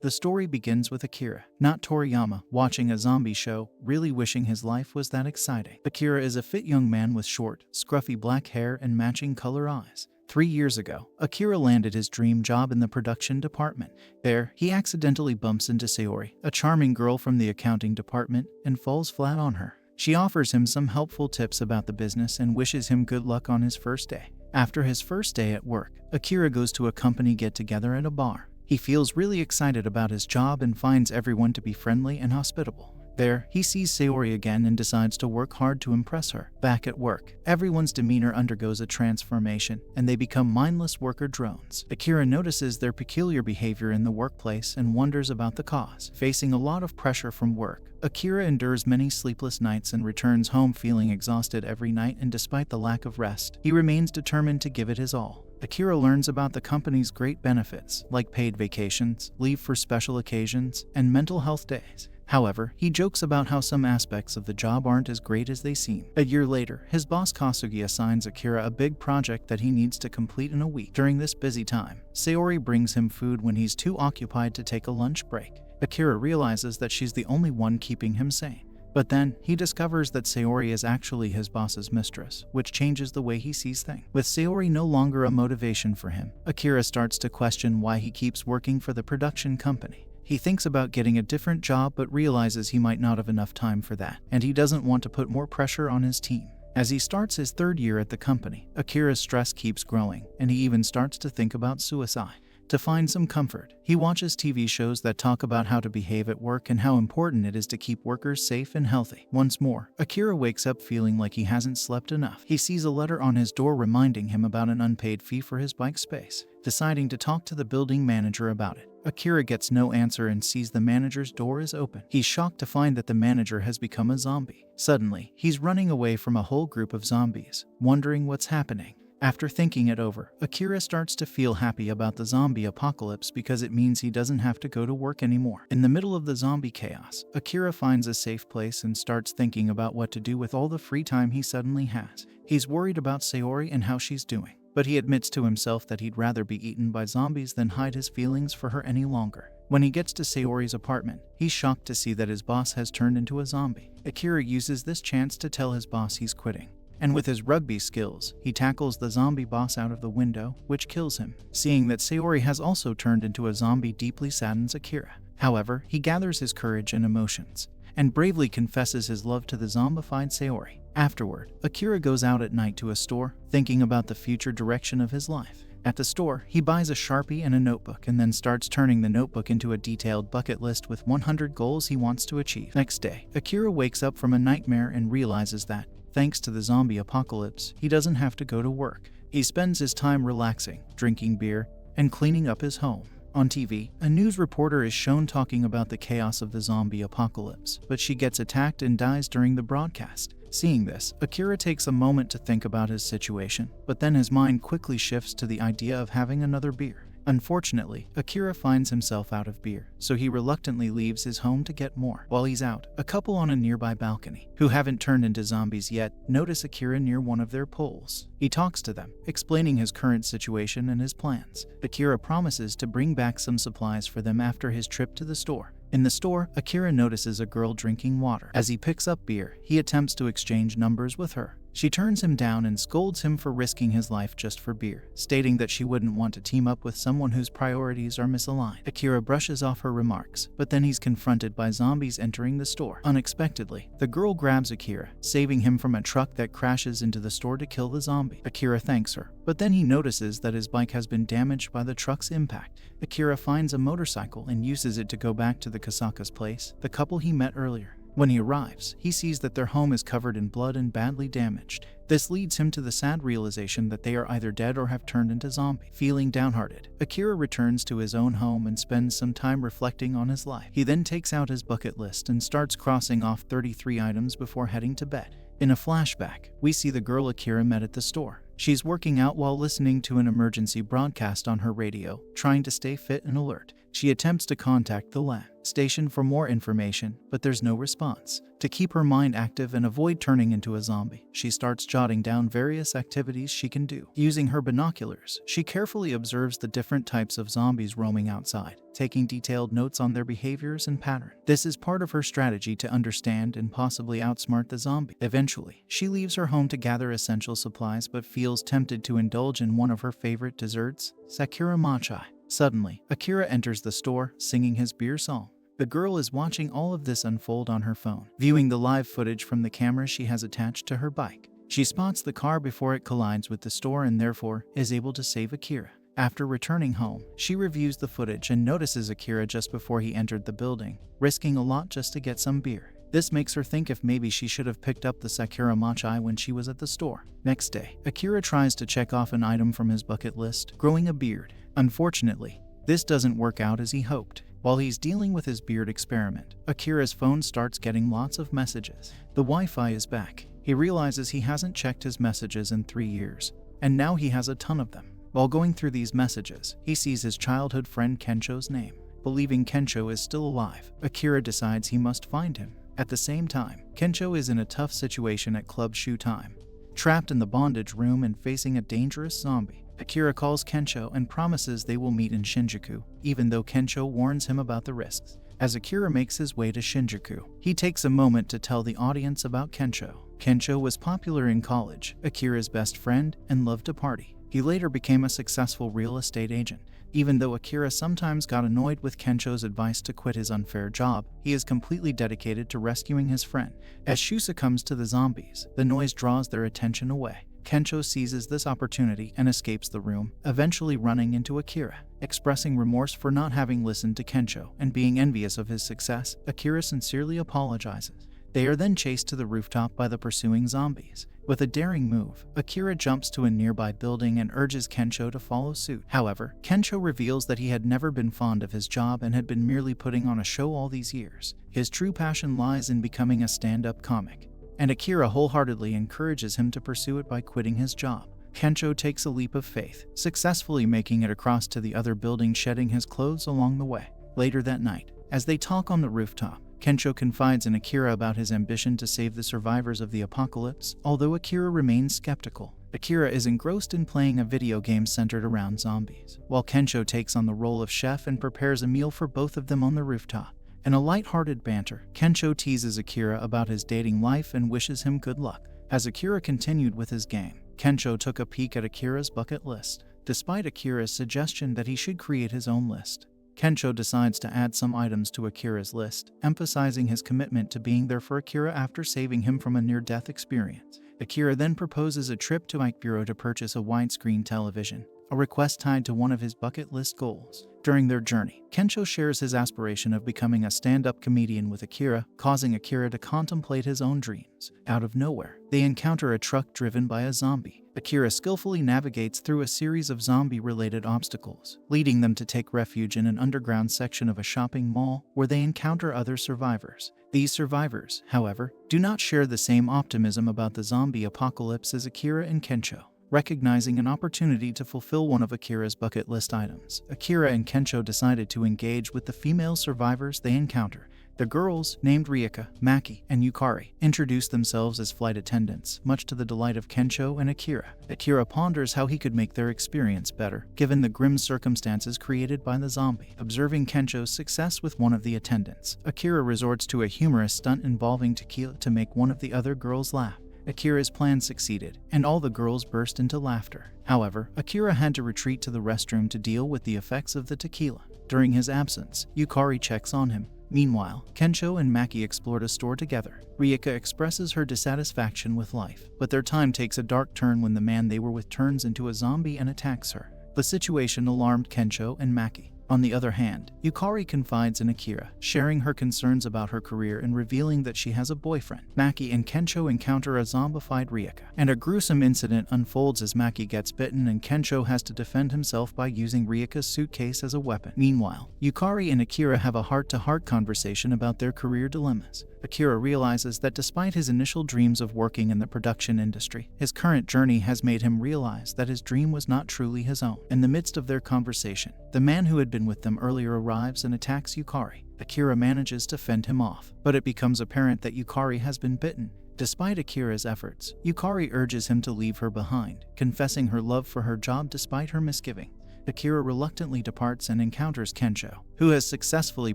The story begins with Akira, not Toriyama, watching a zombie show, really wishing his life was that exciting. Akira is a fit young man with short, scruffy black hair and matching color eyes. 3 years ago, Akira landed his dream job in the production department. There, he accidentally bumps into Sayori, a charming girl from the accounting department, and falls flat on her. She offers him some helpful tips about the business and wishes him good luck on his first day. After his first day at work, Akira goes to a company get-together at a bar. He feels really excited about his job and finds everyone to be friendly and hospitable. There, he sees Sayori again and decides to work hard to impress her. Back at work, everyone's demeanor undergoes a transformation, and they become mindless worker drones. Akira notices their peculiar behavior in the workplace and wonders about the cause. Facing a lot of pressure from work, Akira endures many sleepless nights and returns home feeling exhausted every night, and despite the lack of rest, he remains determined to give it his all. Akira learns about the company's great benefits, like paid vacations, leave for special occasions, and mental health days. However, he jokes about how some aspects of the job aren't as great as they seem. A year later, his boss Kasugi assigns Akira a big project that he needs to complete in a week. During this busy time, Sayori brings him food when he's too occupied to take a lunch break. Akira realizes that she's the only one keeping him sane. But then, he discovers that Sayori is actually his boss's mistress, which changes the way he sees things. With Sayori no longer a motivation for him, Akira starts to question why he keeps working for the production company. He thinks about getting a different job but realizes he might not have enough time for that, and he doesn't want to put more pressure on his team. As he starts his third year at the company, Akira's stress keeps growing, and he even starts to think about suicide. To find some comfort, he watches TV shows that talk about how to behave at work and how important it is to keep workers safe and healthy. Once more, Akira wakes up feeling like he hasn't slept enough. He sees a letter on his door reminding him about an unpaid fee for his bike space. Deciding to talk to the building manager about it, Akira gets no answer and sees the manager's door is open. He's shocked to find that the manager has become a zombie. Suddenly, he's running away from a whole group of zombies, wondering what's happening. After thinking it over, Akira starts to feel happy about the zombie apocalypse because it means he doesn't have to go to work anymore. In the middle of the zombie chaos, Akira finds a safe place and starts thinking about what to do with all the free time he suddenly has. He's worried about Sayori and how she's doing, but he admits to himself that he'd rather be eaten by zombies than hide his feelings for her any longer. When he gets to Sayori's apartment, he's shocked to see that his boss has turned into a zombie. Akira uses this chance to tell his boss he's quitting. And with his rugby skills, he tackles the zombie boss out of the window, which kills him. Seeing that Sayori has also turned into a zombie deeply saddens Akira. However, he gathers his courage and emotions, and bravely confesses his love to the zombified Sayori. Afterward, Akira goes out at night to a store, thinking about the future direction of his life. At the store, he buys a Sharpie and a notebook and then starts turning the notebook into a detailed bucket list with 100 goals he wants to achieve. Next day, Akira wakes up from a nightmare and realizes that, thanks to the zombie apocalypse, he doesn't have to go to work. He spends his time relaxing, drinking beer, and cleaning up his home. On TV, a news reporter is shown talking about the chaos of the zombie apocalypse, but she gets attacked and dies during the broadcast. Seeing this, Akira takes a moment to think about his situation, but then his mind quickly shifts to the idea of having another beer. Unfortunately, Akira finds himself out of beer, so he reluctantly leaves his home to get more. While he's out, a couple on a nearby balcony, who haven't turned into zombies yet, notice Akira near one of their poles. He talks to them, explaining his current situation and his plans. Akira promises to bring back some supplies for them after his trip to the store. In the store, Akira notices a girl drinking water. As he picks up beer, he attempts to exchange numbers with her. She turns him down and scolds him for risking his life just for beer, stating that she wouldn't want to team up with someone whose priorities are misaligned. Akira brushes off her remarks, but then he's confronted by zombies entering the store. Unexpectedly, the girl grabs Akira, saving him from a truck that crashes into the store to kill the zombie. Akira thanks her, but then he notices that his bike has been damaged by the truck's impact. Akira finds a motorcycle and uses it to go back to the Kasaka's place, the couple he met earlier. When he arrives, he sees that their home is covered in blood and badly damaged. This leads him to the sad realization that they are either dead or have turned into zombies. Feeling downhearted, Akira returns to his own home and spends some time reflecting on his life. He then takes out his bucket list and starts crossing off 33 items before heading to bed. In a flashback, we see the girl Akira met at the store. She's working out while listening to an emergency broadcast on her radio, trying to stay fit and alert. She attempts to contact the lab station for more information, but there's no response. To keep her mind active and avoid turning into a zombie, she starts jotting down various activities she can do. Using her binoculars, she carefully observes the different types of zombies roaming outside, taking detailed notes on their behaviors and pattern. This is part of her strategy to understand and possibly outsmart the zombie. Eventually, she leaves her home to gather essential supplies but feels tempted to indulge in one of her favorite desserts, Sakura Machai. Suddenly, Akira enters the store, singing his beer song. The girl is watching all of this unfold on her phone, viewing the live footage from the camera she has attached to her bike. She spots the car before it collides with the store and therefore is able to save Akira. After returning home, she reviews the footage and notices Akira just before he entered the building, risking a lot just to get some beer. This makes her think if maybe she should have picked up the Sakura Machai when she was at the store. Next day, Akira tries to check off an item from his bucket list, growing a beard. Unfortunately, this doesn't work out as he hoped. While he's dealing with his beard experiment, Akira's phone starts getting lots of messages. The Wi-Fi is back. He realizes he hasn't checked his messages in 3 years, and now he has a ton of them. While going through these messages, he sees his childhood friend Kensho's name. Believing Kensho is still alive, Akira decides he must find him. At the same time, Kensho is in a tough situation at club shoe time. Trapped in the bondage room and facing a dangerous zombie, Akira calls Kensho and promises they will meet in Shinjuku, even though Kensho warns him about the risks. As Akira makes his way to Shinjuku, he takes a moment to tell the audience about Kensho. Kensho was popular in college, Akira's best friend, and loved to party. He later became a successful real estate agent. Even though Akira sometimes got annoyed with Kensho's advice to quit his unfair job, he is completely dedicated to rescuing his friend. As Shu succumbs to the zombies, the noise draws their attention away. Kensho seizes this opportunity and escapes the room, eventually running into Akira. Expressing remorse for not having listened to Kensho and being envious of his success, Akira sincerely apologizes. They are then chased to the rooftop by the pursuing zombies. With a daring move, Akira jumps to a nearby building and urges Kensho to follow suit. However, Kensho reveals that he had never been fond of his job and had been merely putting on a show all these years. His true passion lies in becoming a stand-up comic, and Akira wholeheartedly encourages him to pursue it by quitting his job. Kensho takes a leap of faith, successfully making it across to the other building, shedding his clothes along the way. Later that night, as they talk on the rooftop, Kensho confides in Akira about his ambition to save the survivors of the apocalypse, although Akira remains skeptical. Akira is engrossed in playing a video game centered around zombies, while Kensho takes on the role of chef and prepares a meal for both of them on the rooftop. In a light-hearted banter, Kensho teases Akira about his dating life and wishes him good luck. As Akira continued with his game, Kensho took a peek at Akira's bucket list. Despite Akira's suggestion that he should create his own list, Kensho decides to add some items to Akira's list, emphasizing his commitment to being there for Akira after saving him from a near-death experience. Akira then proposes a trip to Ikeburo to purchase a widescreen television, a request tied to one of his bucket list goals. During their journey, Kensho shares his aspiration of becoming a stand-up comedian with Akira, causing Akira to contemplate his own dreams. Out of nowhere, they encounter a truck driven by a zombie. Akira skillfully navigates through a series of zombie-related obstacles, leading them to take refuge in an underground section of a shopping mall where they encounter other survivors. These survivors, however, do not share the same optimism about the zombie apocalypse as Akira and Kensho. Recognizing an opportunity to fulfill one of Akira's bucket list items, Akira and Kensho decided to engage with the female survivors they encounter. The girls, named Ryuka, Maki, and Yukari, introduced themselves as flight attendants, much to the delight of Kensho and Akira. Akira ponders how he could make their experience better, given the grim circumstances created by the zombie. Observing Kensho's success with one of the attendants, Akira resorts to a humorous stunt involving tequila to make one of the other girls laugh. Akira's plan succeeded, and all the girls burst into laughter. However, Akira had to retreat to the restroom to deal with the effects of the tequila. During his absence, Yukari checks on him. Meanwhile, Kensho and Maki explored a store together. Ryuka expresses her dissatisfaction with life, but their time takes a dark turn when the man they were with turns into a zombie and attacks her. The situation alarmed Kensho and Maki. On the other hand, Yukari confides in Akira, sharing her concerns about her career and revealing that she has a boyfriend. Maki and Kensho encounter a zombified Ryuka, and a gruesome incident unfolds as Maki gets bitten and Kensho has to defend himself by using Ryuka's suitcase as a weapon. Meanwhile, Yukari and Akira have a heart-to-heart conversation about their career dilemmas. Akira realizes that despite his initial dreams of working in the production industry, his current journey has made him realize that his dream was not truly his own. In the midst of their conversation, the man who had been been with them earlier arrives and attacks Yukari. Akira manages to fend him off, but it becomes apparent that Yukari has been bitten. Despite Akira's efforts, Yukari urges him to leave her behind, confessing her love for her job despite her misgiving. Akira reluctantly departs and encounters Kensho, who has successfully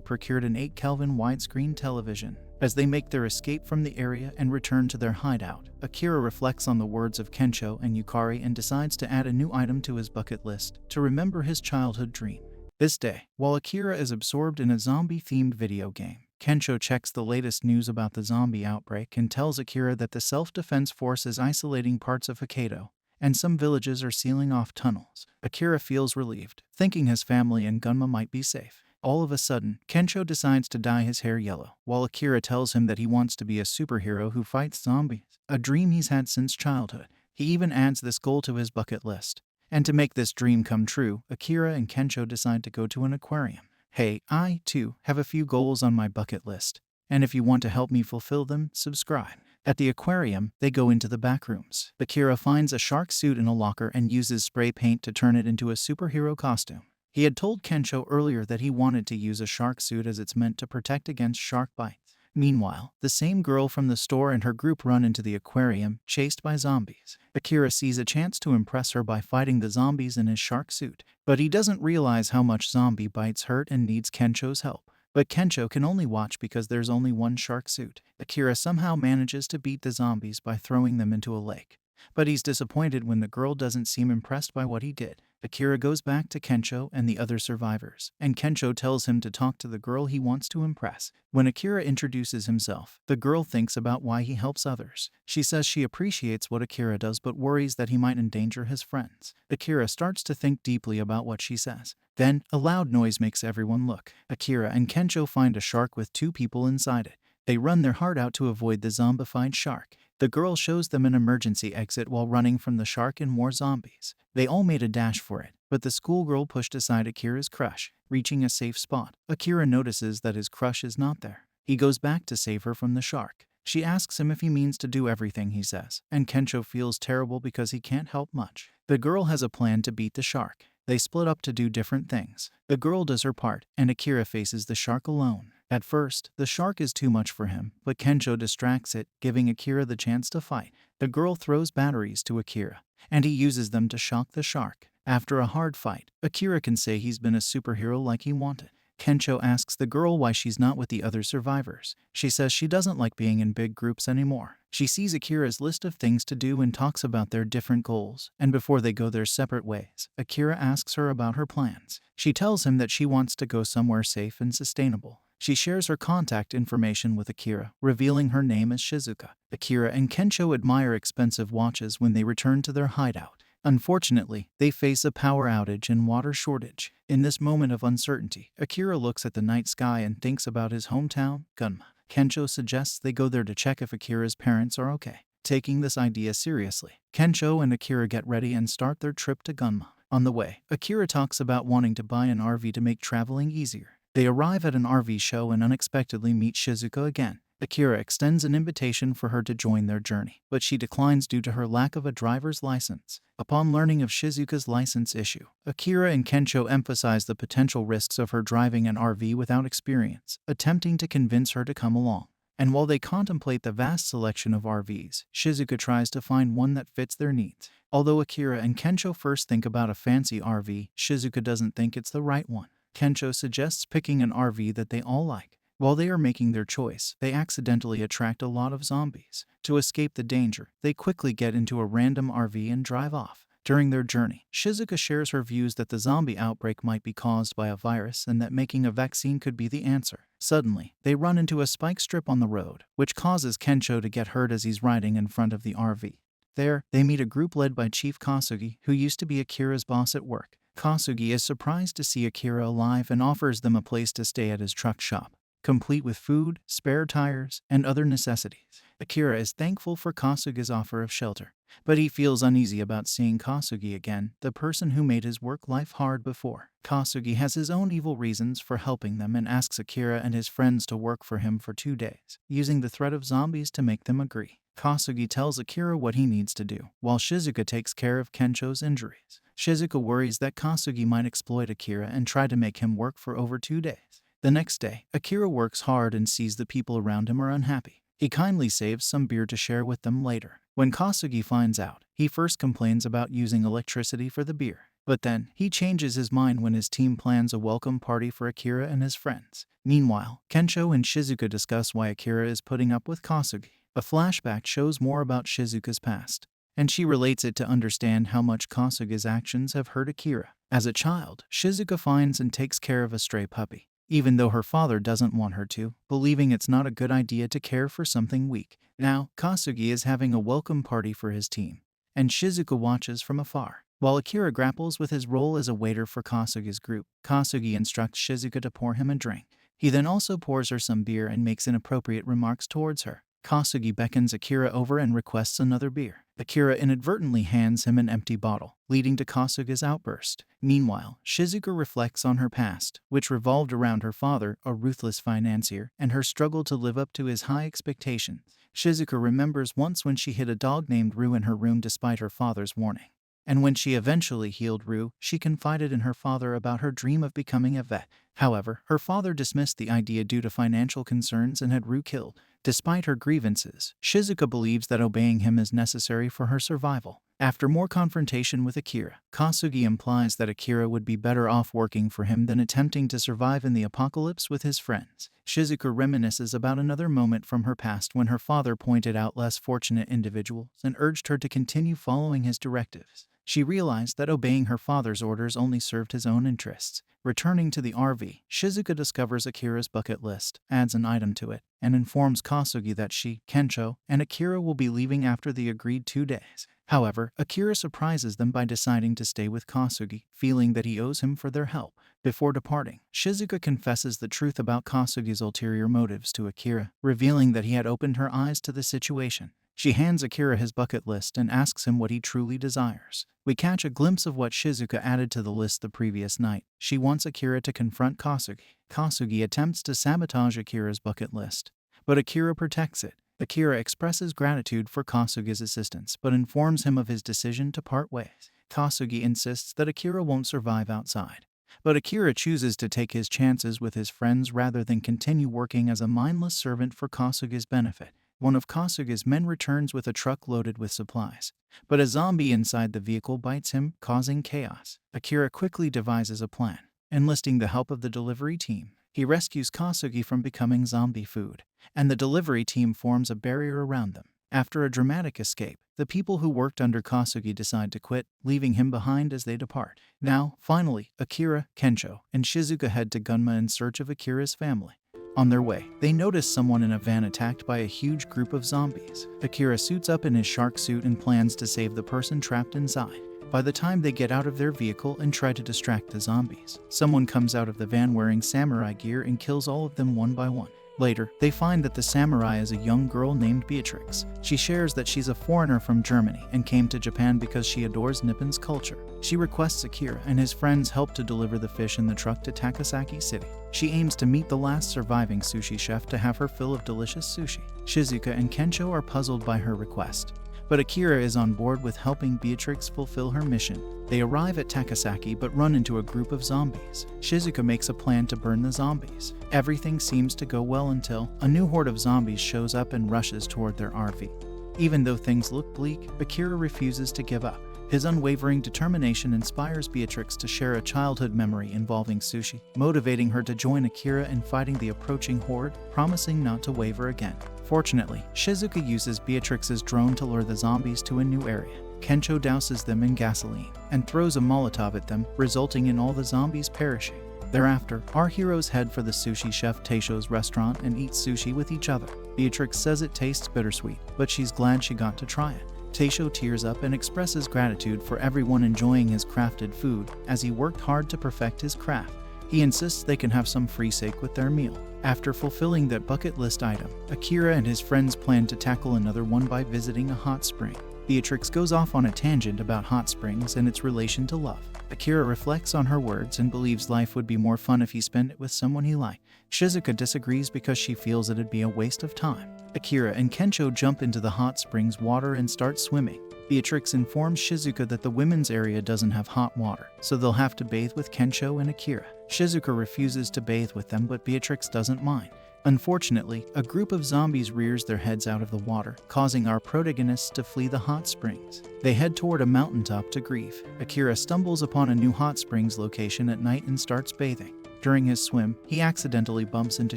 procured an 8 Kelvin widescreen television. As they make their escape from the area and return to their hideout, Akira reflects on the words of Kensho and Yukari and decides to add a new item to his bucket list to remember his childhood dream. This day, while Akira is absorbed in a zombie-themed video game, Kensho checks the latest news about the zombie outbreak and tells Akira that the self-defense force is isolating parts of Hokkaido, and some villages are sealing off tunnels. Akira feels relieved, thinking his family and Gunma might be safe. All of a sudden, Kensho decides to dye his hair yellow, while Akira tells him that he wants to be a superhero who fights zombies, a dream he's had since childhood. He even adds this goal to his bucket list. And to make this dream come true, Akira and Kensho decide to go to an aquarium. Hey, I, too, have a few goals on my bucket list, and if you want to help me fulfill them, subscribe. At the aquarium, they go into the back rooms. Akira finds a shark suit in a locker and uses spray paint to turn it into a superhero costume. He had told Kensho earlier that he wanted to use a shark suit as it's meant to protect against shark bites. Meanwhile, the same girl from the store and her group run into the aquarium, chased by zombies. Akira sees a chance to impress her by fighting the zombies in his shark suit, but he doesn't realize how much zombie bites hurt and needs Kensho's help. But Kensho can only watch because there's only one shark suit. Akira somehow manages to beat the zombies by throwing them into a lake. But he's disappointed when the girl doesn't seem impressed by what he did. Akira goes back to Kensho and the other survivors, and Kensho tells him to talk to the girl he wants to impress. When Akira introduces himself, the girl thinks about why he helps others. She says she appreciates what Akira does but worries that he might endanger his friends. Akira starts to think deeply about what she says. Then, a loud noise makes everyone look. Akira and Kensho find a shark with 2 people inside it. They run their heart out to avoid the zombified shark. The girl shows them an emergency exit while running from the shark and more zombies. They all made a dash for it, but the schoolgirl pushed aside Akira's crush. Reaching a safe spot, Akira notices that his crush is not there. He goes back to save her from the shark. She asks him if he means to do everything he says, and Kensho feels terrible because he can't help much. The girl has a plan to beat the shark. They split up to do different things. The girl does her part, and Akira faces the shark alone. At first, the shark is too much for him, but Kensho distracts it, giving Akira the chance to fight. The girl throws batteries to Akira, and he uses them to shock the shark. After a hard fight, Akira can say he's been a superhero like he wanted. Kensho asks the girl why she's not with the other survivors. She says she doesn't like being in big groups anymore. She sees Akira's list of things to do and talks about their different goals, and before they go their separate ways, Akira asks her about her plans. She tells him that she wants to go somewhere safe and sustainable. She shares her contact information with Akira, revealing her name as Shizuka. Akira and Kensho admire expensive watches when they return to their hideout. Unfortunately, they face a power outage and water shortage. In this moment of uncertainty, Akira looks at the night sky and thinks about his hometown, Gunma. Kensho suggests they go there to check if Akira's parents are okay. Taking this idea seriously, Kensho and Akira get ready and start their trip to Gunma. On the way, Akira talks about wanting to buy an RV to make traveling easier. They arrive at an RV show and unexpectedly meet Shizuka again. Akira extends an invitation for her to join their journey, but she declines due to her lack of a driver's license. Upon learning of Shizuka's license issue, Akira and Kensho emphasize the potential risks of her driving an RV without experience, attempting to convince her to come along. And while they contemplate the vast selection of RVs, Shizuka tries to find one that fits their needs. Although Akira and Kensho first think about a fancy RV, Shizuka doesn't think it's the right one. Kensho suggests picking an RV that they all like. While they are making their choice, they accidentally attract a lot of zombies. To escape the danger, they quickly get into a random RV and drive off. During their journey, Shizuka shares her views that the zombie outbreak might be caused by a virus and that making a vaccine could be the answer. Suddenly, they run into a spike strip on the road, which causes Kensho to get hurt as he's riding in front of the RV. There, they meet a group led by Chief Kasugi, who used to be Akira's boss at work. Kasugi is surprised to see Akira alive and offers them a place to stay at his truck shop, complete with food, spare tires, and other necessities. Akira is thankful for Kasugi's offer of shelter, but he feels uneasy about seeing Kasugi again, the person who made his work life hard before. Kasugi has his own evil reasons for helping them and asks Akira and his friends to work for him for 2 days, using the threat of zombies to make them agree. Kasugi tells Akira what he needs to do, while Shizuka takes care of Kensho's injuries. Shizuka worries that Kasugi might exploit Akira and try to make him work for over 2 days. The next day, Akira works hard and sees the people around him are unhappy. He kindly saves some beer to share with them later. When Kasugi finds out, he first complains about using electricity for the beer. But then, he changes his mind when his team plans a welcome party for Akira and his friends. Meanwhile, Kensho and Shizuka discuss why Akira is putting up with Kasugi. A flashback shows more about Shizuka's past, and she relates it to understand how much Kasugi's actions have hurt Akira. As a child, Shizuka finds and takes care of a stray puppy, even though her father doesn't want her to, believing it's not a good idea to care for something weak. Now, Kasugi is having a welcome party for his team, and Shizuka watches from afar. While Akira grapples with his role as a waiter for Kasugi's group, Kasugi instructs Shizuka to pour him a drink. He then also pours her some beer and makes inappropriate remarks towards her. Kasugi beckons Akira over and requests another beer. Akira inadvertently hands him an empty bottle, leading to Kasugi's outburst. Meanwhile, Shizuka reflects on her past, which revolved around her father, a ruthless financier, and her struggle to live up to his high expectations. Shizuka remembers once when she hid a dog named Rue in her room despite her father's warning. And when she eventually healed Rue, she confided in her father about her dream of becoming a vet. However, her father dismissed the idea due to financial concerns and had Rue killed. Despite her grievances, Shizuka believes that obeying him is necessary for her survival. After more confrontation with Akira, Kasugi implies that Akira would be better off working for him than attempting to survive in the apocalypse with his friends. Shizuka reminisces about another moment from her past when her father pointed out less fortunate individuals and urged her to continue following his directives. She realized that obeying her father's orders only served his own interests. Returning to the RV, Shizuka discovers Akira's bucket list, adds an item to it, and informs Kasugi that she, Kensho, and Akira will be leaving after the agreed 2 days. However, Akira surprises them by deciding to stay with Kasugi, feeling that he owes him for their help. Before departing, Shizuka confesses the truth about Kasugi's ulterior motives to Akira, revealing that he had opened her eyes to the situation. She hands Akira his bucket list and asks him what he truly desires. We catch a glimpse of what Shizuka added to the list the previous night. She wants Akira to confront Kasugi. Kasugi attempts to sabotage Akira's bucket list, but Akira protects it. Akira expresses gratitude for Kasugi's assistance, but informs him of his decision to part ways. Kasugi insists that Akira won't survive outside, but Akira chooses to take his chances with his friends rather than continue working as a mindless servant for Kasugi's benefit. One of Kasugi's men returns with a truck loaded with supplies, but a zombie inside the vehicle bites him, causing chaos. Akira quickly devises a plan, enlisting the help of the delivery team. He rescues Kasugi from becoming zombie food, and the delivery team forms a barrier around them. After a dramatic escape, the people who worked under Kasugi decide to quit, leaving him behind as they depart. Now, finally, Akira, Kensho, and Shizuka head to Gunma in search of Akira's family. On their way, they notice someone in a van attacked by a huge group of zombies. Akira suits up in his shark suit and plans to save the person trapped inside. By the time they get out of their vehicle and try to distract the zombies, someone comes out of the van wearing samurai gear and kills all of them one by one. Later, they find that the samurai is a young girl named Beatrix. She shares that she's a foreigner from Germany and came to Japan because she adores Nippon's culture. She requests Akira and his friends help to deliver the fish in the truck to Takasaki City. She aims to meet the last surviving sushi chef to have her fill of delicious sushi. Shizuka and Kensho are puzzled by her request, but Akira is on board with helping Beatrix fulfill her mission. They arrive at Takasaki but run into a group of zombies. Shizuka makes a plan to burn the zombies. Everything seems to go well until a new horde of zombies shows up and rushes toward their RV. Even though things look bleak, Akira refuses to give up. His unwavering determination inspires Beatrix to share a childhood memory involving sushi, motivating her to join Akira in fighting the approaching horde, promising not to waver again. Fortunately, Shizuka uses Beatrix's drone to lure the zombies to a new area. Kensho douses them in gasoline and throws a Molotov at them, resulting in all the zombies perishing. Thereafter, our heroes head for the sushi chef Taisho's restaurant and eat sushi with each other. Beatrix says it tastes bittersweet, but she's glad she got to try it. Taisho tears up and expresses gratitude for everyone enjoying his crafted food, as he worked hard to perfect his craft. He insists they can have some free sake with their meal. After fulfilling that bucket list item, Akira and his friends plan to tackle another one by visiting a hot spring. Beatrix goes off on a tangent about hot springs and its relation to love. Akira reflects on her words and believes life would be more fun if he spent it with someone he liked. Shizuka disagrees because she feels it'd be a waste of time. Akira and Kensho jump into the hot springs water and start swimming. Beatrix informs Shizuka that the women's area doesn't have hot water, so they'll have to bathe with Kensho and Akira. Shizuka refuses to bathe with them, but Beatrix doesn't mind. Unfortunately, a group of zombies rears their heads out of the water, causing our protagonists to flee the hot springs. They head toward a mountaintop to grieve. Akira stumbles upon a new hot springs location at night and starts bathing. During his swim, he accidentally bumps into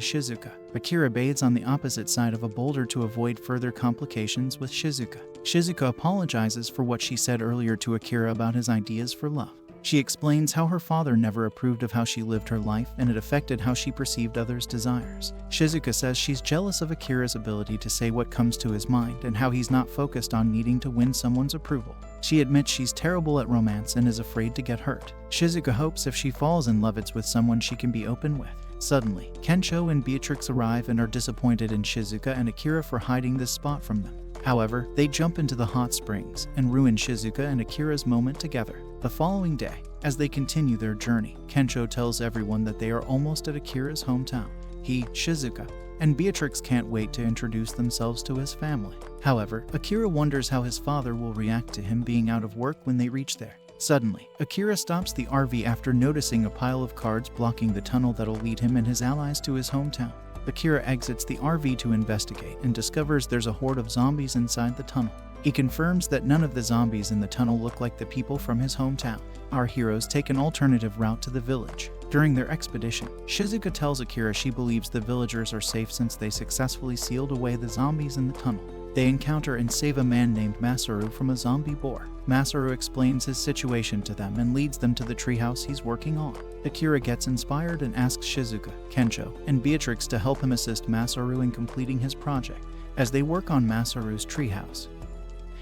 Shizuka. Akira bathes on the opposite side of a boulder to avoid further complications with Shizuka. Shizuka apologizes for what she said earlier to Akira about his ideas for love. She explains how her father never approved of how she lived her life and it affected how she perceived others' desires. Shizuka says she's jealous of Akira's ability to say what comes to his mind and how he's not focused on needing to win someone's approval. She admits she's terrible at romance and is afraid to get hurt. Shizuka hopes if she falls in love it's with someone she can be open with. Suddenly, Kensho and Beatrix arrive and are disappointed in Shizuka and Akira for hiding this spot from them. However, they jump into the hot springs and ruin Shizuka and Akira's moment together. The following day, as they continue their journey, Kensho tells everyone that they are almost at Akira's hometown. He, Shizuka, and Beatrix can't wait to introduce themselves to his family. However, Akira wonders how his father will react to him being out of work when they reach there. Suddenly, Akira stops the RV after noticing a pile of cards blocking the tunnel that'll lead him and his allies to his hometown. Akira exits the RV to investigate and discovers there's a horde of zombies inside the tunnel. He confirms that none of the zombies in the tunnel look like the people from his hometown. Our heroes take an alternative route to the village. During their expedition, Shizuka tells Akira she believes the villagers are safe since they successfully sealed away the zombies in the tunnel. They encounter and save a man named Masaru from a zombie boar. Masaru explains his situation to them and leads them to the treehouse he's working on. Akira gets inspired and asks Shizuka, Kensho, and Beatrix to help him assist Masaru in completing his project. As they work on Masaru's treehouse,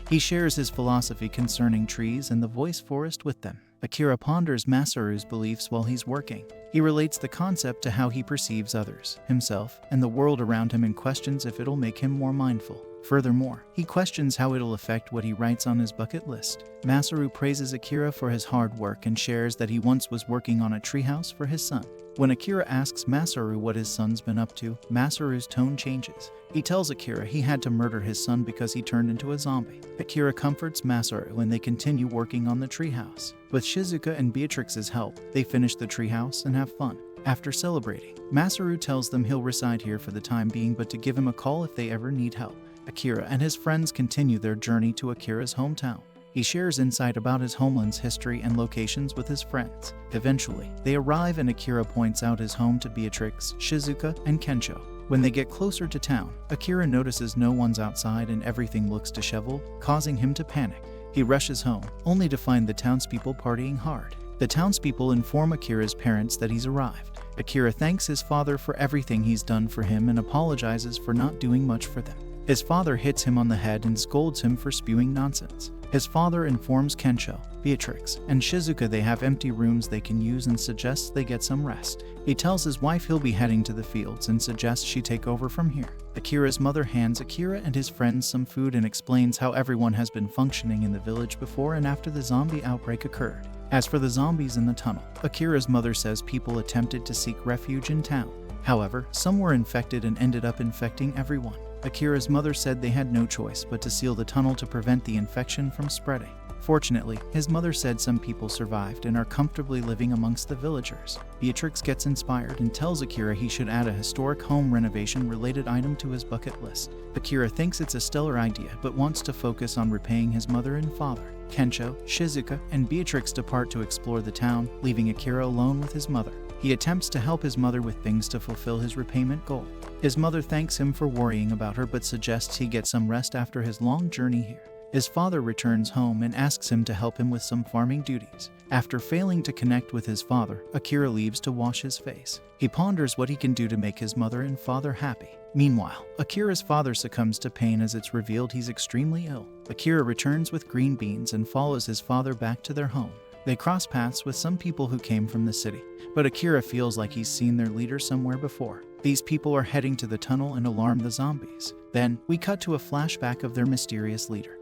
he shares his philosophy concerning trees and the voice forest with them. Akira ponders Masaru's beliefs while he's working. He relates the concept to how he perceives others, himself, and the world around him and questions if it'll make him more mindful. Furthermore, he questions how it'll affect what he writes on his bucket list. Masaru praises Akira for his hard work and shares that he once was working on a treehouse for his son. When Akira asks Masaru what his son's been up to, Masaru's tone changes. He tells Akira he had to murder his son because he turned into a zombie. Akira comforts Masaru and they continue working on the treehouse. With Shizuka and Beatrix's help, they finish the treehouse and have fun. After celebrating, Masaru tells them he'll reside here for the time being but to give him a call if they ever need help. Akira and his friends continue their journey to Akira's hometown. He shares insight about his homeland's history and locations with his friends. Eventually, they arrive and Akira points out his home to Beatrix, Shizuka, and Kensho. When they get closer to town, Akira notices no one's outside and everything looks disheveled, causing him to panic. He rushes home, only to find the townspeople partying hard. The townspeople inform Akira's parents that he's arrived. Akira thanks his father for everything he's done for him and apologizes for not doing much for them. His father hits him on the head and scolds him for spewing nonsense. His father informs Kensho, Beatrix, and Shizuka they have empty rooms they can use and suggests they get some rest. He tells his wife he'll be heading to the fields and suggests she take over from here. Akira's mother hands Akira and his friends some food and explains how everyone has been functioning in the village before and after the zombie outbreak occurred. As for the zombies in the tunnel, Akira's mother says people attempted to seek refuge in town. However, some were infected and ended up infecting everyone. Akira's mother said they had no choice but to seal the tunnel to prevent the infection from spreading. Fortunately, his mother said some people survived and are comfortably living amongst the villagers. Beatrix gets inspired and tells Akira he should add a historic home renovation-related item to his bucket list. Akira thinks it's a stellar idea but wants to focus on repaying his mother and father. Kensho, Shizuka, and Beatrix depart to explore the town, leaving Akira alone with his mother. He attempts to help his mother with things to fulfill his repayment goal. His mother thanks him for worrying about her but suggests he get some rest after his long journey here. His father returns home and asks him to help him with some farming duties. After failing to connect with his father, Akira leaves to wash his face. He ponders what he can do to make his mother and father happy. Meanwhile, Akira's father succumbs to pain as it's revealed he's extremely ill. Akira returns with green beans and follows his father back to their home. They cross paths with some people who came from the city, but Akira feels like he's seen their leader somewhere before. These people are heading to the tunnel and alarm the zombies. Then, we cut to a flashback of their mysterious leader.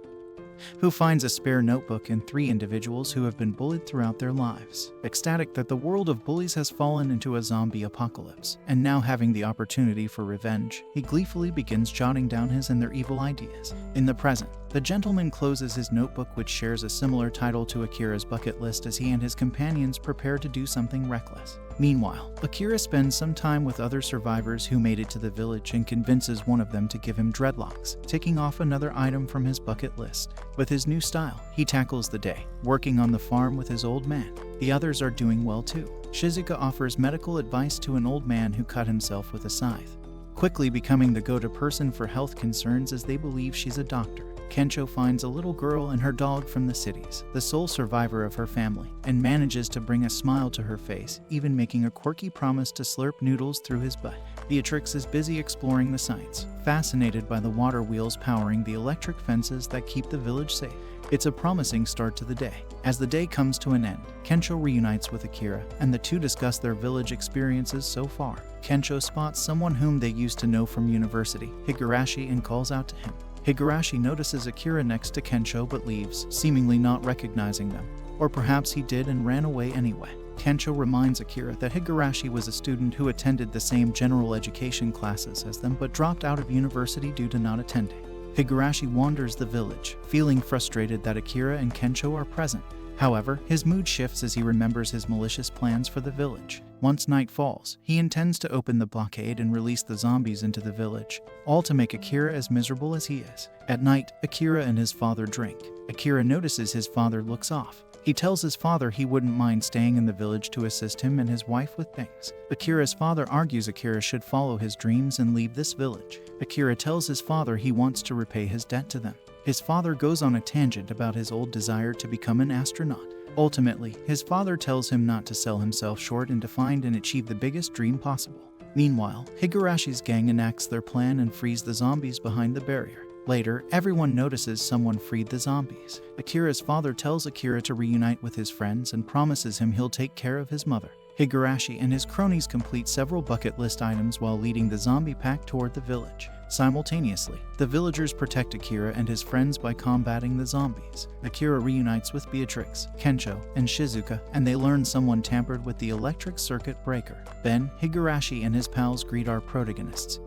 who finds a spare notebook and 3 individuals who have been bullied throughout their lives. Ecstatic that the world of bullies has fallen into a zombie apocalypse, and now having the opportunity for revenge, he gleefully begins jotting down his and their evil ideas. In the present, the gentleman closes his notebook, which shares a similar title to Akira's bucket list, as he and his companions prepare to do something reckless. Meanwhile, Akira spends some time with other survivors who made it to the village and convinces one of them to give him dreadlocks, ticking off another item from his bucket list. With his new style, he tackles the day, working on the farm with his old man. The others are doing well too. Shizuka offers medical advice to an old man who cut himself with a scythe, quickly becoming the go-to person for health concerns as they believe she's a doctor. Kensho finds a little girl and her dog from the cities, the sole survivor of her family, and manages to bring a smile to her face, even making a quirky promise to slurp noodles through his butt. Beatrix is busy exploring the sights, fascinated by the water wheels powering the electric fences that keep the village safe. It's a promising start to the day. As the day comes to an end, Kensho reunites with Akira, and the two discuss their village experiences so far. Kensho spots someone whom they used to know from university, Higurashi, and calls out to him. Higurashi notices Akira next to Kensho but leaves, seemingly not recognizing them. Or perhaps he did and ran away anyway. Kensho reminds Akira that Higurashi was a student who attended the same general education classes as them but dropped out of university due to not attending. Higurashi wanders the village, feeling frustrated that Akira and Kensho are present. However, his mood shifts as he remembers his malicious plans for the village. Once night falls, he intends to open the blockade and release the zombies into the village, all to make Akira as miserable as he is. At night, Akira and his father drink. Akira notices his father looks off. He tells his father he wouldn't mind staying in the village to assist him and his wife with things. Akira's father argues Akira should follow his dreams and leave this village. Akira tells his father he wants to repay his debt to them. His father goes on a tangent about his old desire to become an astronaut. Ultimately, his father tells him not to sell himself short and to find and achieve the biggest dream possible. Meanwhile, Higurashi's gang enacts their plan and frees the zombies behind the barrier. Later, everyone notices someone freed the zombies. Akira's father tells Akira to reunite with his friends and promises him he'll take care of his mother. Higurashi and his cronies complete several bucket list items while leading the zombie pack toward the village. Simultaneously, the villagers protect Akira and his friends by combating the zombies. Akira reunites with Beatrix, Kensho, and Shizuka, and they learn someone tampered with the electric circuit breaker. Then, Higurashi and his pals greet our protagonists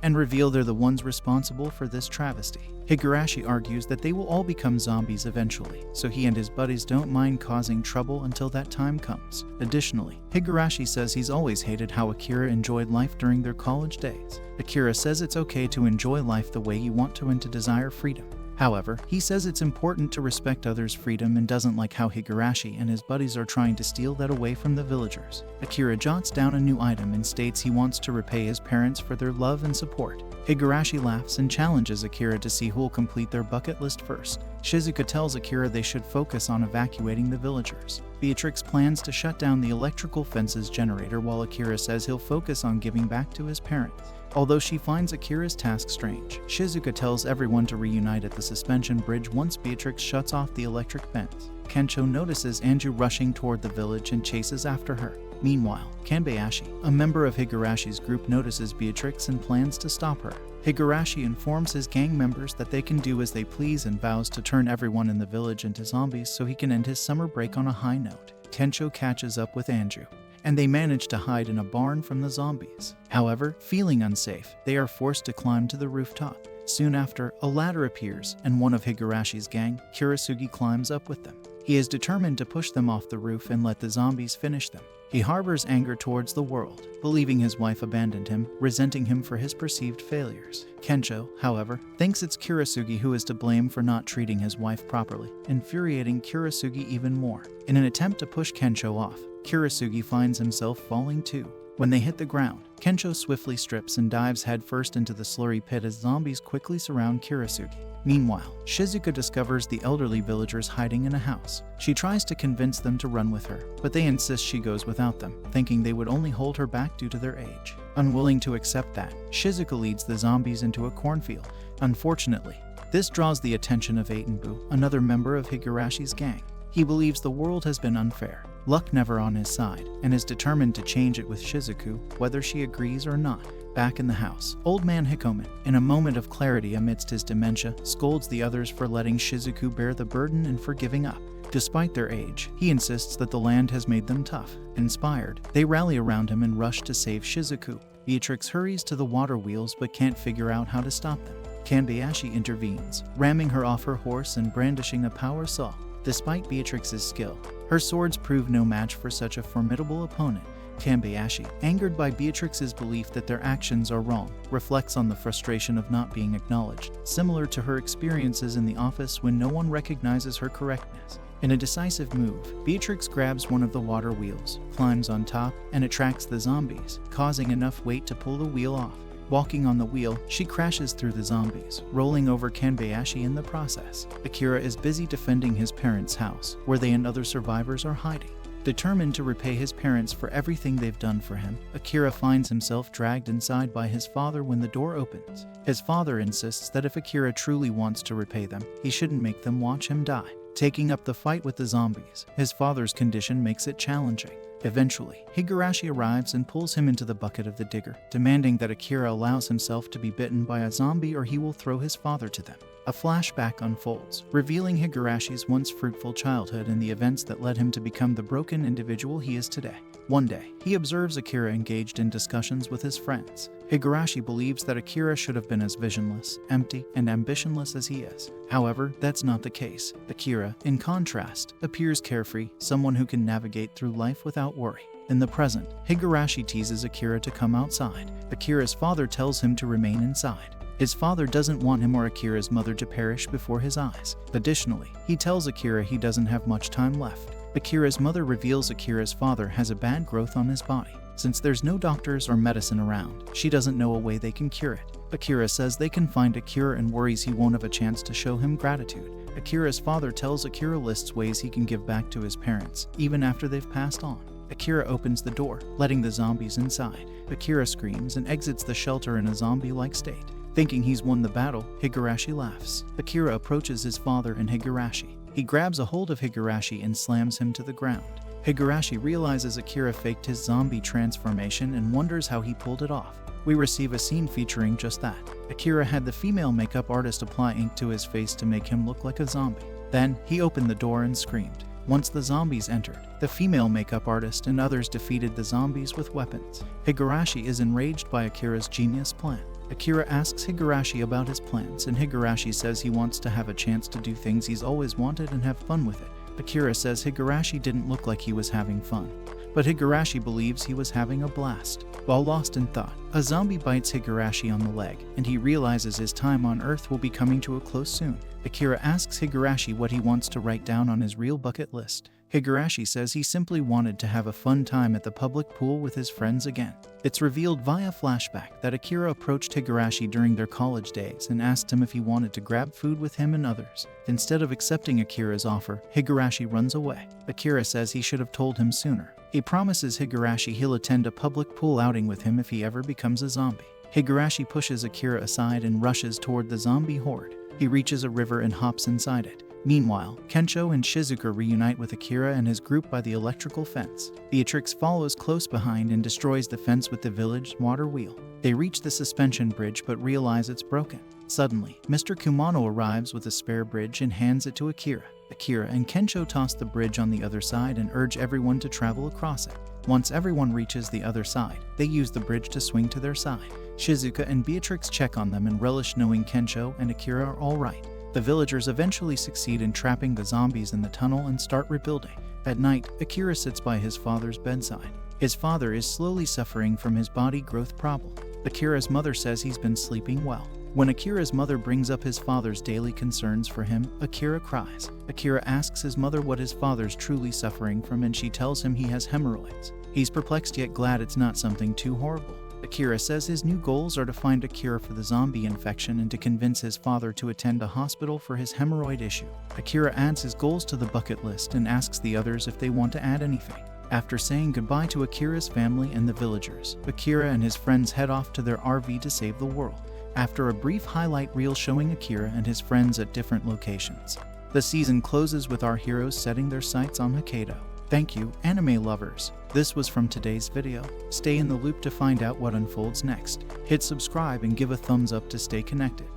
and reveal they're the ones responsible for this travesty. Higurashi argues that they will all become zombies eventually, so he and his buddies don't mind causing trouble until that time comes. Additionally, Higurashi says he's always hated how Akira enjoyed life during their college days. Akira says it's okay to enjoy life the way you want to and to desire freedom. However, he says it's important to respect others' freedom and doesn't like how Higurashi and his buddies are trying to steal that away from the villagers. Akira jots down a new item and states he wants to repay his parents for their love and support. Higurashi laughs and challenges Akira to see who'll complete their bucket list first. Shizuka tells Akira they should focus on evacuating the villagers. Beatrix plans to shut down the electrical fence's generator while Akira says he'll focus on giving back to his parents. Although she finds Akira's task strange, Shizuka tells everyone to reunite at the suspension bridge once Beatrix shuts off the electric fence. Kensho notices Anju rushing toward the village and chases after her. Meanwhile, Kanbayashi, a member of Higurashi's group, notices Beatrix and plans to stop her. Higurashi informs his gang members that they can do as they please and vows to turn everyone in the village into zombies so he can end his summer break on a high note. Kensho catches up with Anju, and they manage to hide in a barn from the zombies. However, feeling unsafe, they are forced to climb to the rooftop. Soon after, a ladder appears, and one of Higurashi's gang, Kurasugi, climbs up with them. He is determined to push them off the roof and let the zombies finish them. He harbors anger towards the world, believing his wife abandoned him, resenting him for his perceived failures. Kensho, however, thinks it's Kurasugi who is to blame for not treating his wife properly, infuriating Kurasugi even more. In an attempt to push Kensho off, Kurasugi finds himself falling too. When they hit the ground, Kensho swiftly strips and dives headfirst into the slurry pit as zombies quickly surround Kurasugi. Meanwhile, Shizuka discovers the elderly villagers hiding in a house. She tries to convince them to run with her, but they insist she goes without them, thinking they would only hold her back due to their age. Unwilling to accept that, Shizuka leads the zombies into a cornfield. Unfortunately, this draws the attention of Eitenbu, another member of Higurashi's gang. He believes the world has been unfair, luck never on his side, and is determined to change it with Shizuku, whether she agrees or not. Back in the house, old man Hikomen, in a moment of clarity amidst his dementia, scolds the others for letting Shizuku bear the burden and for giving up. Despite their age, he insists that the land has made them tough. Inspired, they rally around him and rush to save Shizuku. Beatrix hurries to the water wheels but can't figure out how to stop them. Kanbayashi intervenes, ramming her off her horse and brandishing a power saw. Despite Beatrix's skill, her swords prove no match for such a formidable opponent. Kanbayashi, angered by Beatrix's belief that their actions are wrong, reflects on the frustration of not being acknowledged, similar to her experiences in the office when no one recognizes her correctness. In a decisive move, Beatrix grabs one of the water wheels, climbs on top, and attracts the zombies, causing enough weight to pull the wheel off. Walking on the wheel, she crashes through the zombies, rolling over Kanbayashi in the process. Akira is busy defending his parents' house, where they and other survivors are hiding. Determined to repay his parents for everything they've done for him, Akira finds himself dragged inside by his father when the door opens. His father insists that if Akira truly wants to repay them, he shouldn't make them watch him die. Taking up the fight with the zombies, his father's condition makes it challenging. Eventually, Higurashi arrives and pulls him into the bucket of the digger, demanding that Akira allows himself to be bitten by a zombie or he will throw his father to them. A flashback unfolds, revealing Higurashi's once fruitful childhood and the events that led him to become the broken individual he is today. One day, he observes Akira engaged in discussions with his friends. Higurashi believes that Akira should have been as visionless, empty, and ambitionless as he is. However, that's not the case. Akira, in contrast, appears carefree, someone who can navigate through life without worry. In the present, Higurashi teases Akira to come outside. Akira's father tells him to remain inside. His father doesn't want him or Akira's mother to perish before his eyes. Additionally, he tells Akira he doesn't have much time left. Akira's mother reveals Akira's father has a bad growth on his body. Since there's no doctors or medicine around, she doesn't know a way they can cure it. Akira says they can find a cure and worries he won't have a chance to show him gratitude. Akira's father tells Akira lists ways he can give back to his parents, even after they've passed on. Akira opens the door, letting the zombies inside. Akira screams and exits the shelter in a zombie-like state. Thinking he's won the battle, Higurashi laughs. Akira approaches his father and Higurashi. He grabs a hold of Higurashi and slams him to the ground. Higurashi realizes Akira faked his zombie transformation and wonders how he pulled it off. We receive a scene featuring just that. Akira had the female makeup artist apply ink to his face to make him look like a zombie. Then, he opened the door and screamed. Once the zombies entered, the female makeup artist and others defeated the zombies with weapons. Higurashi is enraged by Akira's genius plan. Akira asks Higurashi about his plans, and Higurashi says he wants to have a chance to do things he's always wanted and have fun with it. Akira says Higurashi didn't look like he was having fun, but Higurashi believes he was having a blast. While lost in thought, a zombie bites Higurashi on the leg, and he realizes his time on Earth will be coming to a close soon. Akira asks Higurashi what he wants to write down on his real bucket list. Higurashi says he simply wanted to have a fun time at the public pool with his friends again. It's revealed via flashback that Akira approached Higurashi during their college days and asked him if he wanted to grab food with him and others. Instead of accepting Akira's offer, Higurashi runs away. Akira says he should have told him sooner. He promises Higurashi he'll attend a public pool outing with him if he ever becomes a zombie. Higurashi pushes Akira aside and rushes toward the zombie horde. He reaches a river and hops inside it. Meanwhile, Kensho and Shizuka reunite with Akira and his group by the electrical fence. Beatrix follows close behind and destroys the fence with the village water wheel. They reach the suspension bridge but realize it's broken. Suddenly, Mr. Kumano arrives with a spare bridge and hands it to Akira. Akira and Kensho toss the bridge on the other side and urge everyone to travel across it. Once everyone reaches the other side, they use the bridge to swing to their side. Shizuka and Beatrix check on them and relish knowing Kensho and Akira are alright. The villagers eventually succeed in trapping the zombies in the tunnel and start rebuilding. At night, Akira sits by his father's bedside. His father is slowly suffering from his body growth problem. Akira's mother says he's been sleeping well. When Akira's mother brings up his father's daily concerns for him, Akira cries. Akira asks his mother what his father's truly suffering from and she tells him he has hemorrhoids. He's perplexed yet glad it's not something too horrible. Akira says his new goals are to find a cure for the zombie infection and to convince his father to attend a hospital for his hemorrhoid issue. Akira adds his goals to the bucket list and asks the others if they want to add anything. After saying goodbye to Akira's family and the villagers, Akira and his friends head off to their RV to save the world. After a brief highlight reel showing Akira and his friends at different locations, the season closes with our heroes setting their sights on Hokkaido. Thank you, anime lovers. This was from today's video. Stay in the loop to find out what unfolds next. Hit subscribe and give a thumbs up to stay connected.